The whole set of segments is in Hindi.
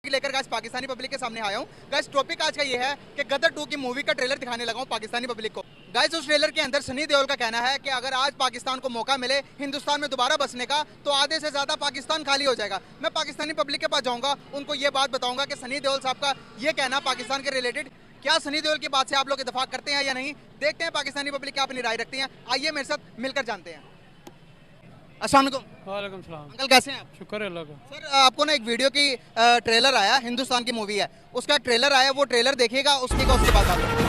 लेकर आज पाकिस्तानी पब्लिक के सामने आया हूँ। गाइस टॉपिक आज का ये है कि गदर 2 की मूवी का ट्रेलर दिखाने लगा हूँ पाकिस्तानी पब्लिक को। गाइस उस ट्रेलर के अंदर सनी देओल का कहना है कि अगर आज पाकिस्तान को मौका मिले हिंदुस्तान में दोबारा बसने का तो आधे से ज्यादा पाकिस्तान खाली हो जाएगा। मैं पाकिस्तानी पब्लिक के पास जाऊंगा, उनको ये बात बताऊंगा कि सनी देओल साहब का ये कहना पाकिस्तान के रिलेटेड क्या सनी देओल की बात से आप लोग इत्तेफाक करते हैं या नहीं। देखते हैं पाकिस्तानी पब्लिक क्या अपनी राय रखती है। आइए मेरे साथ मिलकर जानते हैं। अस्सलाम वालेकुम सलाम। अंकल कैसे हैं आप? शुक्र है अल्लाह का। सर आपको ना एक वीडियो की ट्रेलर आया, हिंदुस्तान की मूवी है, उसका ट्रेलर आया, वो ट्रेलर देखिएगा, उसके बाद बात करें।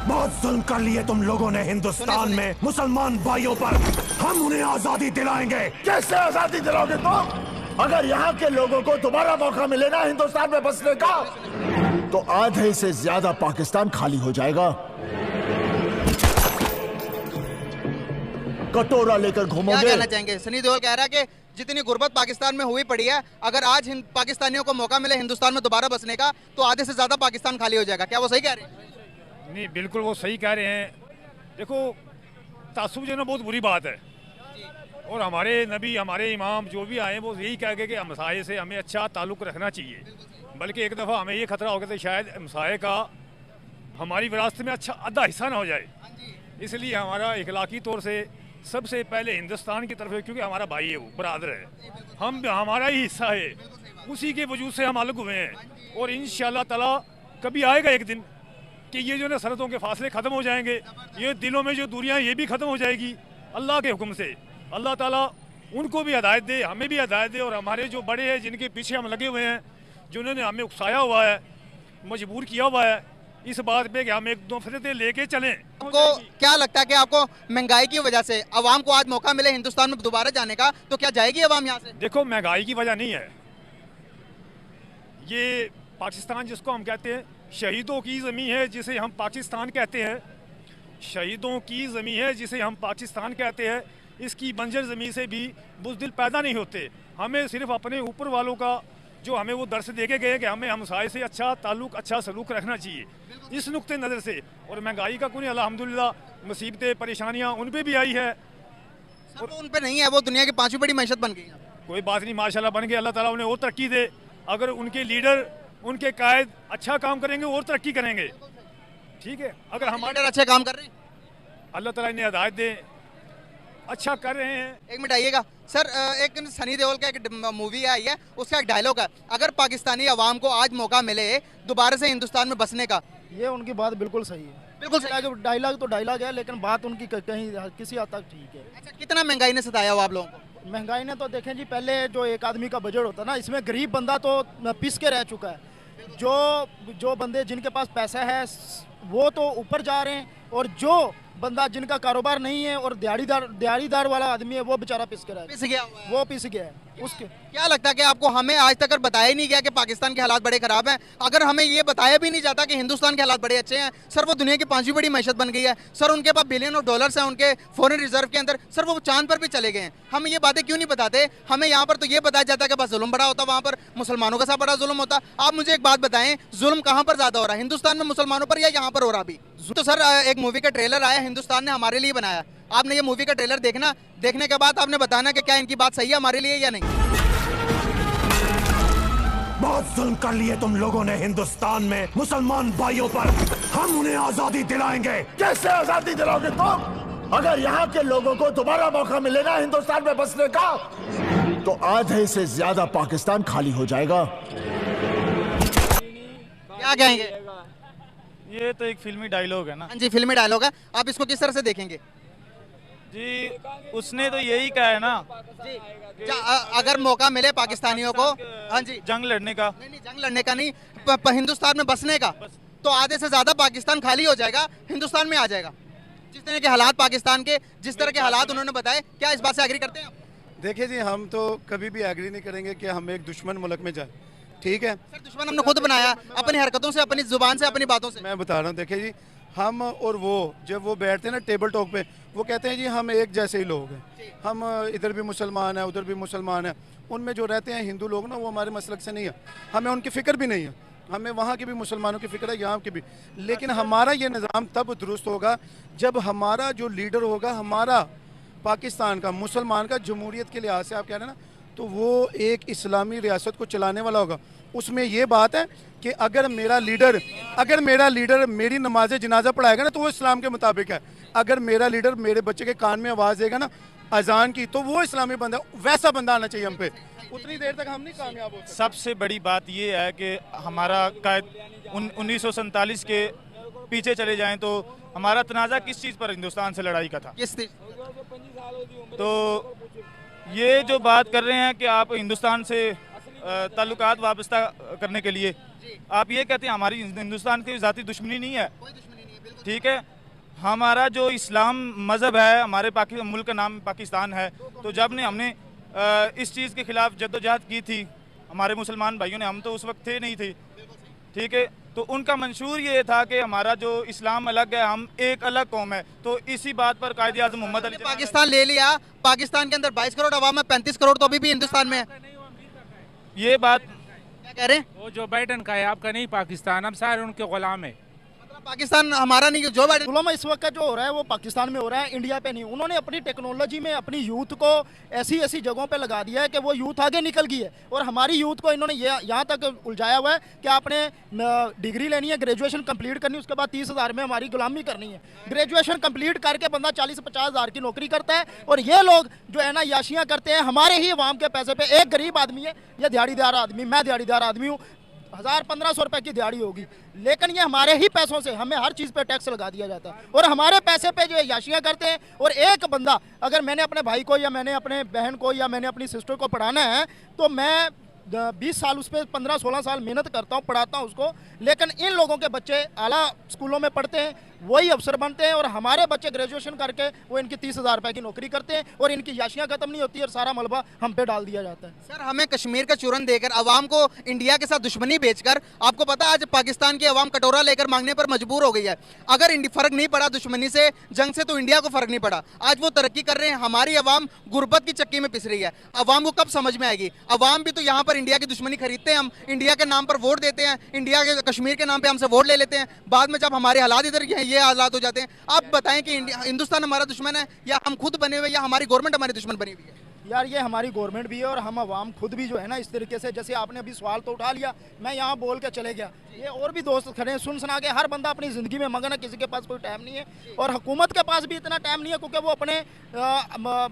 बहुत जुल्म कर लिए तुम लोगों ने हिंदुस्तान में मुसलमान भाइयों पर, हम उन्हें आजादी दिलाएंगे। कैसे आजादी दिलाओगे तुम? अगर यहाँ के लोगों को दोबारा मौका मिले ना हिंदुस्तान में बसने का तो आधे से ज्यादा पाकिस्तान खाली हो जाएगा। कटोरा लेकर क्या घूमोगे? कहना चाहेंगे? सनी देओल कह रहा है कि जितनी गुर्बत पाकिस्तान में हुई पड़ी है, अगर आज पाकिस्तानियों को मौका मिले हिंदुस्तान में दोबारा बसने का तो आधे से ज्यादा पाकिस्तान खाली हो जाएगा। क्या वो सही कह रहे हैं? नहीं, बिल्कुल वो सही कह रहे हैं। देखो, तासुब जो है ना बहुत बुरी बात है, और हमारे नबी हमारे इमाम जो भी आए वो यही कह गए कि हमसाये से हमें अच्छा ताल्लुक़ रखना चाहिए। बल्कि एक दफ़ा हमें ये खतरा हो गया था शायद हमसाये का हमारी विरासत में अच्छा आधा हिस्सा ना हो जाए। इसलिए हमारा इखलाकी तौर से सबसे पहले हिंदुस्तान की तरफ है, क्योंकि हमारा भाई है, वो बरादर है, हमारा ही हिस्सा है, उसी के वजूद से हम अलग हुए हैं। और इंशाअल्लाह ताला कभी आएगा एक दिन कि ये जो ना सरहदों के फासले ख़त्म हो जाएंगे, ये दिलों में जो दूरियां ये भी ख़त्म हो जाएगी अल्लाह के हुक्म से। अल्लाह ताला उनको भी हिदायत दे, हमें भी हिदायत दे, और हमारे जो बड़े हैं जिनके पीछे हम लगे हुए हैं, जिन्होंने हमें उकसाया हुआ है, मजबूर किया हुआ है इस बात पे कि हम एक दो फरदे लेके चलें। आपको क्या लगता है कि आपको महंगाई की वजह से अवाम को आज मौका मिले हिंदुस्तान में दोबारा जाने का तो क्या जाएगी अवाम यहाँ से? देखो, महंगाई की वजह नहीं है, ये पाकिस्तान जिसको हम कहते हैं शहीदों की ज़मीन है, जिसे हम पाकिस्तान कहते हैं, शहीदों की ज़मीन है जिसे हम पाकिस्तान कहते हैं। इसकी बंजर ज़मीन से भी बुज़दिल पैदा नहीं होते। हमें सिर्फ अपने ऊपर वालों का जो हमें वो दर्स देके गए कि हमें हमसाये से अच्छा ताल्लुक़ अच्छा सलूक रखना चाहिए, इस नुक्ते नज़र से। और महंगाई का कोई अल्हम्दुलिल्लाह मुसीबतें परेशानियाँ उन पर भी आई है, और उन पे नहीं है, वो दुनिया की 5वीं बड़ी मैशत बन गई है। कोई बात नहीं, माशाल्लाह बन गए, अल्लाह ताला उन्हें और तरक्की दे। अगर उनके लीडर उनके कायद अच्छा काम करेंगे और तरक्की करेंगे, ठीक है। अगर हमारे अच्छे काम कर रहे हैं, अल्लाह ताला इन्हें हिदायत दे, अच्छा कर रहे हैं। एक मिनट आइएगा सर, एक सनी देओल का एक मूवी आई है, उसका एक डायलॉग है, अगर पाकिस्तानी अवाम को आज मौका मिले दोबारा से हिंदुस्तान में बसने का। ये उनकी बात बिल्कुल सही है। बिल्कुल सही। डायलॉग तो डायलॉग है, लेकिन बात उनकी कहीं किसी हद तक ठीक है। अच्छा, कितना महंगाई ने सताया हुआ आप लोगों को? महंगाई ने तो देखें जी, पहले जो एक आदमी का बजट होता ना, इसमें गरीब बंदा तो पिस के रह चुका है। जो बंदे जिनके पास पैसा है वो तो ऊपर जा रहे हैं, और जो बंदा जिनका कारोबार नहीं है और दिहाड़ीदार वाला आदमी है वो बेचारा पिस गया है, वो पिस गया है। उसके क्या लगता है कि आपको हमें आज तक बताया ही नहीं गया कि पाकिस्तान के हालात बड़े खराब हैं? अगर हमें ये बताया भी नहीं जाता कि हिंदुस्तान के हालात बड़े अच्छे हैं, सर वो दुनिया की 5वीं बड़ी मैशत बन गई है, सर उनके पास बिलियन ऑफ डॉलर्स हैं उनके फॉरेन रिजर्व के अंदर, सर वो चांद पर भी चले गए हैं, हमें ये बातें क्यों नहीं बताते? हमें यहाँ पर तो ये बताया जाता है कि बस जुल्म बड़ा होता, वहाँ पर मुसलमानों का साथ बड़ा जुल्म होता। आप मुझे एक बात बताएं, जुल्म कहाँ पर ज्यादा हो रहा है, हिंदुस्तान में मुसलमानों पर या यहाँ पर हो रहा अभी? तो सर एक मूवी का ट्रेलर आया, हिंदुस्तान ने हमारे लिए बनाया, आपने ये मूवी का ट्रेलर देखना, देखने के बाद आपने बताना कि क्या इनकी बात सही है हमारे लिए या नहीं। बहुत जुल्म कर लिए तुम लोगों ने हिंदुस्तान में मुसलमान भाइयों पर, हम उन्हें आजादी दिलाएंगे। कैसे आजादी दिलाओगे तुम? अगर यहाँ के लोगों को दोबारा मौका मिले ना हिंदुस्तान में बसने का तो आधे से ज्यादा पाकिस्तान खाली हो जाएगा। क्या कहेंगे? ये तो एक फिल्मी डायलॉग है ना। हाँ जी, फिल्मी डायलॉग है, आप इसको किस तरह से देखेंगे? जी, उसने तो यही कहा है ना अगर मौका मिले पाकिस्तानियों को, हाँ जी, जंग लड़ने का। नहीं जंग लड़ने का नहीं, हिंदुस्तान में बसने का, तो आधे से ज्यादा पाकिस्तान खाली हो जाएगा, हिंदुस्तान में आ जाएगा। जिस तरह के हालात पाकिस्तान के, जिस तरह के हालात उन्होंने बताए, क्या इस बात से एग्री करते हैं आप? देखिए जी, हम तो कभी भी एग्री नहीं करेंगे कि हम एक दुश्मन मुल्क में जाए, ठीक है। सर दुश्मन हमने खुद बनाया, अपनी हरकतों से, अपनी जुबान से, अपनी बातों से। मैं बता रहा हूँ, देखिए जी, हम और वो जब वो बैठते हैं ना टेबल टॉक पे, वो कहते हैं जी हम एक जैसे ही लोग हैं, हम इधर भी मुसलमान हैं उधर भी मुसलमान हैं। उनमें जो रहते हैं हिंदू लोग ना, वो हमारे मसलक से नहीं है, हमें उनकी फ़िक्र भी नहीं है, हमें वहाँ के भी मुसलमानों की फ़िक्र है, यहाँ की भी। लेकिन हमारा ये निज़ाम तब दुरुस्त होगा जब हमारा जो लीडर होगा, हमारा पाकिस्तान का मुसलमान का जमहूरियत के लिहाज से आप कह रहे हैं ना, तो वो एक इस्लामी रियासत को चलाने वाला होगा। उसमें ये बात है कि अगर मेरा लीडर मेरी नमाज जनाजा पढ़ाएगा ना तो वो इस्लाम के मुताबिक है। अगर मेरा लीडर मेरे बच्चे के कान में आवाज़ देगा ना अजान की, तो वो इस्लामी बंदा, वैसा बंदा आना चाहिए हम पे। उतनी देर तक हम नहीं कामयाब हो सकते। सबसे बड़ी बात ये है कि हमारा कायद 1947 के पीछे चले जाएं तो हमारा तनाज़ा किस चीज़ पर हिंदुस्तान से लड़ाई का था। तो ये जो बात कर रहे हैं कि आप हिंदुस्तान से ताल्लुकात वाबस्ता करने के लिए आप ये कहते हैं हमारी हिंदुस्तान की ज़ाती दुश्मनी नहीं है, ठीक है। हमारा जो इस्लाम मज़हब है, हमारे मुल्क का नाम पाकिस्तान है, तो जब ने हमने इस चीज़ के ख़िलाफ़ जद्दोजहद की थी हमारे मुसलमान भाइयों ने, हम तो उस वक्त थे नहीं थे, ठीक है। तो उनका मंशूर ये था कि हमारा जो इस्लाम अलग है, हम एक अलग कौम है। तो इसी बात पर कायदे आज़म मोहम्मद अली पाकिस्तान ले लिया, पाकिस्तान के अंदर 22 करोड़ आवाम है, 35 करोड़ तो अभी भी हिंदुस्तान में है। ये बात क्या कह रहे हैं? वो जो बाइडन का है, आपका नहीं पाकिस्तान, हम सारे उनके गुलाम है। पाकिस्तान हमारा नहीं, जो बाइडन जुल्म इस वक्त जो हो रहा है वो पाकिस्तान में हो रहा है, इंडिया पे नहीं। उन्होंने अपनी टेक्नोलॉजी में अपनी यूथ को ऐसी ऐसी जगहों पे लगा दिया है कि वो यूथ आगे निकल गई है, और हमारी यूथ को इन्होंने यहाँ तक उलझाया हुआ है कि आपने डिग्री लेनी है, ग्रेजुएशन कंप्लीट करनी है, उसके बाद 30,000 में हमारी गुलामी करनी है। ग्रेजुएशन कंप्लीट करके बंदा 40-50 हज़ार की नौकरी करता है, और ये लोग जो है ना याशियाँ करते हैं हमारे ही अवाम के पैसे पे। एक गरीब आदमी है, ये दिहाड़ीदार आदमी, मैं दिहाड़ीदार आदमी हूँ, 1000-1500 रुपए की दिहाड़ी होगी, लेकिन ये हमारे ही पैसों से हमें हर चीज़ पे टैक्स लगा दिया जाता है, और हमारे पैसे पे जो याशियाँ करते हैं। और एक बंदा, अगर मैंने अपने भाई को या मैंने अपने बहन को या मैंने अपनी सिस्टर को पढ़ाना है तो मैं 20 साल उस पर 15-16 साल मेहनत करता हूँ, पढ़ाता हूँ उसको। लेकिन इन लोगों के बच्चे आला स्कूलों में पढ़ते हैं, वही अफसर बनते हैं, और हमारे बच्चे ग्रेजुएशन करके वो इनकी 30,000 रुपए की नौकरी करते हैं, और इनकी याशियाँ खत्म नहीं होती, और सारा मलबा हम पे डाल दिया जाता है। सर, हमें कश्मीर का चूरन देकर अवाम को इंडिया के साथ दुश्मनी बेचकर, आपको पता है आज पाकिस्तान की अवाम कटोरा लेकर मांगने पर मजबूर हो गई है। अगर फर्क नहीं पड़ा दुश्मनी से, जंग से, तो इंडिया को फर्क नहीं पड़ा। आज वो तरक्की कर रहे हैं, हमारी अवाम गुर्बत की चक्की में पिस रही है। अवाम को कब समझ में आएगी? अवाम भी तो यहाँ पर इंडिया की दुश्मनी खरीदते हैं, हम इंडिया के नाम पर वोट देते हैं, इंडिया के कश्मीर के नाम पर हमसे वोट ले लेते हैं, बाद में जब हमारे हालात इधर ये हालात हो जाते हैं। आप बताएं कि हिंदुस्तान हमारा दुश्मन है, या हम खुद बने हुए, या हमारी गवर्नमेंट हमारी दुश्मन बनी हुई है? यार ये हमारी गवर्नमेंट भी है, और हम अवाम खुद भी जो है ना इस तरीके से, जैसे आपने अभी सवाल तो उठा लिया, मैं यहाँ बोल के चले गया, ये और भी दोस्त खड़े हैं सुन सुना के। हर बंदा अपनी ज़िंदगी में मगन है, किसी के पास कोई टाइम नहीं है, और हुकूमत के पास भी इतना टाइम नहीं है, क्योंकि वो अपने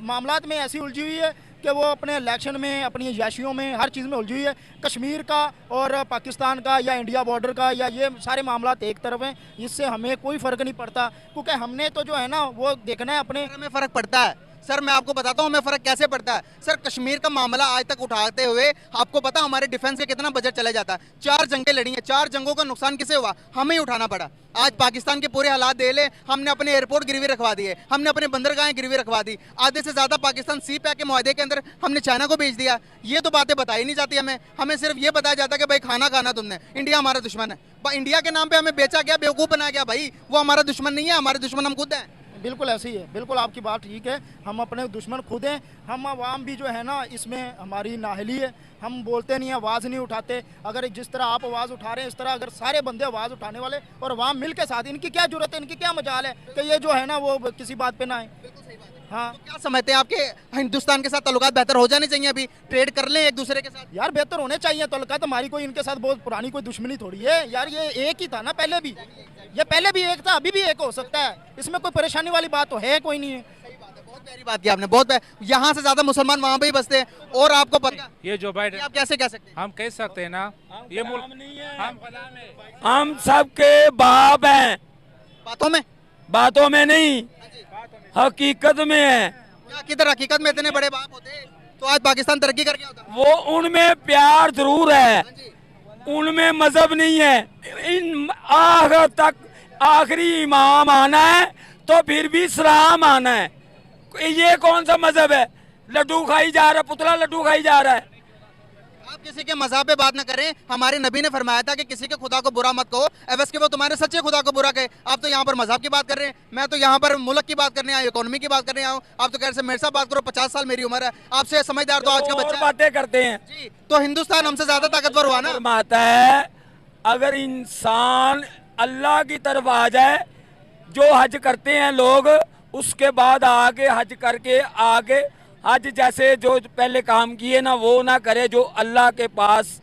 मामलात में ऐसी उलझी हुई है कि वो अपने इलेक्शन में, अपनी याशियों में, हर चीज़ में उलझी हुई है। कश्मीर का और पाकिस्तान का या इंडिया बॉर्डर का या ये सारे मामलात एक तरफ हैं, इससे हमें कोई फ़र्क नहीं पड़ता, क्योंकि हमने तो जो है ना वो देखना है अपने। हमें फ़र्क पड़ता है सर, मैं आपको बताता हूँ हमें फ़र्क कैसे पड़ता है। सर, कश्मीर का मामला आज तक उठाते हुए आपको पता हमारे डिफेंस के कितना बजट चला जाता है। 4 जंगें लड़ी हैं, 4 जंगों का नुकसान किसे हुआ? हमें ही उठाना पड़ा। आज पाकिस्तान के पूरे हालात दे ले, हमने अपने एयरपोर्ट गिरवी रखवा दिए, हमने अपने बंदरगाहें गिरवी रखवा दी, आधे से ज़्यादा पाकिस्तान सी पैक के मुआहदे के अंदर हमने चाइना को बेच दिया। ये तो बातें बताई नहीं जाती हमें सिर्फ ये बताया जाता है कि भाई खाना खाना तुमने, इंडिया हमारा दुश्मन है। इंडिया के नाम पर हमें बेचा गया, बेवकूफ़ बनाया गया। भाई वो हमारा दुश्मन नहीं है, हमारे दुश्मन हम खुद हैं। बिल्कुल ऐसे ही है, बिल्कुल आपकी बात ठीक है, हम अपने दुश्मन खुद हैं। हम आवाम भी जो है ना इसमें हमारी नाहली है, हम बोलते नहीं हैं, आवाज़ नहीं उठाते। अगर जिस तरह आप आवाज़ उठा रहे हैं, इस तरह अगर सारे बंदे आवाज़ उठाने वाले और आवाम मिल के साथ, इनकी क्या जरूरत है, इनकी क्या मजाल है कि ये जो है ना वो किसी बात पे ना आए। हाँ, तो क्या समझते हैं आपके हिंदुस्तान के साथ ताल्लुकात बेहतर हो जाने चाहिए? अभी ट्रेड कर लें एक दूसरे के साथ। यार बेहतर होने चाहिए ताल्लुकात, हमारी कोई इनके साथ बहुत पुरानी कोई दुश्मनी थोड़ी है यार, ये एक ही था ना पहले भी, ये पहले भी एक था, अभी भी एक हो सकता है, इसमें कोई परेशानी वाली बात तो है कोई नहीं है। बहुत प्यारी बात की आपने, बहुत यहाँ से ज्यादा मुसलमान वहाँ पे ही बसते हैं, और आपको पता ये जो बाइडन, आप कैसे कह सकते हैं? हम कह सकते हैं ना, ये मुल्क नहीं है, हम सबके बाप हैं, बातों में नहीं, हकीकत में है। किधर हकीकत में इतने बड़े बाप होते तो आज पाकिस्तान तरक्की कर गया होता। वो उनमें प्यार जरूर है, उनमें मजहब नहीं है। इन आखिर तक आखिरी इमाम आना है तो फिर भी इस्लाम आना है। ये कौन सा मजहब है? लड्डू खाई जा रहा है, पुतला लड्डू खाई जा रहा है। आप किसी के मज़हब पे बात न करें, हमारे नबी ने फरमाया था कि किसी के खुदा को बुरा मत कहो, एवज के वो तुम्हारे सच्चे खुदा को बुरा कहे। आप तो यहाँ पर मज़हब की बात कर रहे हैं, मैं तो यहाँ पर मुल्क की बात करने आया, इकोनॉमी की बात करने आया हूँ। आप तो कह रहे हैं मेरे साथ बात करो, 50 साल मेरी उम्र है, आपसे समझदार तो आज का बच्चा बातें करते हैं जी। तो हिंदुस्तान हमसे ज्यादा ताकतवर हुआ ना। फरमाता है अगर इंसान अल्लाह की तरफ आ जाए, जो हज करते हैं लोग, उसके बाद आगे हज करके आगे आज जैसे जो पहले काम किए ना वो ना करे, जो अल्लाह के पास